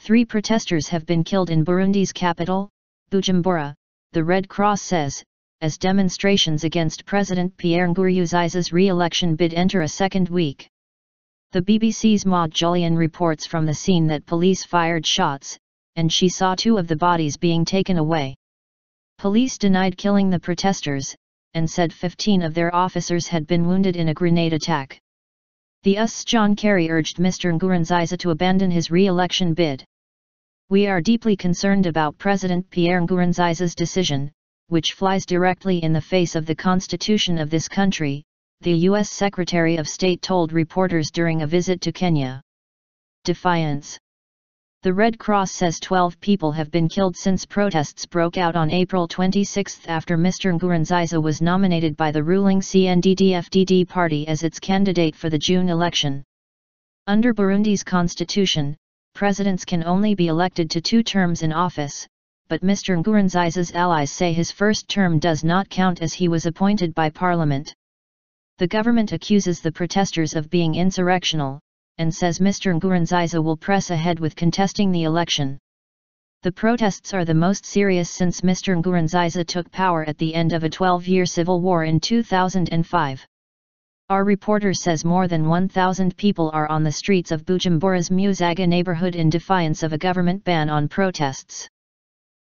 3 protesters have been killed in Burundi's capital, Bujumbura, the Red Cross says, as demonstrations against President Pierre Nkurunziza's re-election bid enter a second week. The BBC's Maud Jullien reports from the scene that police fired shots, and she saw 2 of the bodies being taken away. Police denied killing the protesters, and said 15 of their officers had been wounded in a grenade attack. The US's John Kerry urged Mr Nkurunziza to abandon his re-election bid. "We are deeply concerned about President Pierre Nkurunziza's decision, which flies directly in the face of the constitution of this country," the U.S. Secretary of State told reporters during a visit to Kenya. Defiance. The Red Cross says 12 people have been killed since protests broke out on April 26 after Mr Nkurunziza was nominated by the ruling CNDD-FDD party as its candidate for the June election. Under Burundi's constitution, presidents can only be elected to 2 terms in office, but Mr Nkurunziza's allies say his first term does not count as he was appointed by parliament. The government accuses the protesters of being insurrectional, and says Mr Nkurunziza will press ahead with contesting the election. The protests are the most serious since Mr Nkurunziza took power at the end of a 12-year civil war in 2005. Our reporter says more than 1,000 people are on the streets of Bujumbura's Musaga neighborhood in defiance of a government ban on protests.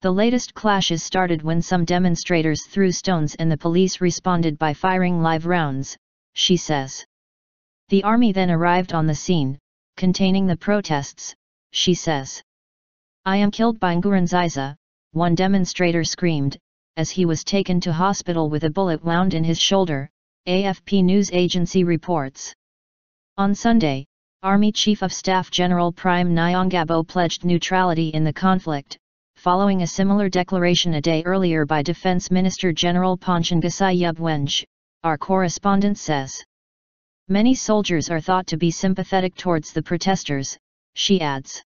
The latest clashes started when some demonstrators threw stones and the police responded by firing live rounds, she says. The army then arrived on the scene, containing the protests, she says. "I am killed by Nkurunziza," one demonstrator screamed, as he was taken to hospital with a bullet wound in his shoulder, AFP news agency reports. On Sunday, Army Chief of Staff General Prime Nyongabo pledged neutrality in the conflict, following a similar declaration a day earlier by Defense Minister General Ponchangasa Yubwenj, our correspondent says. Many soldiers are thought to be sympathetic towards the protesters, she adds.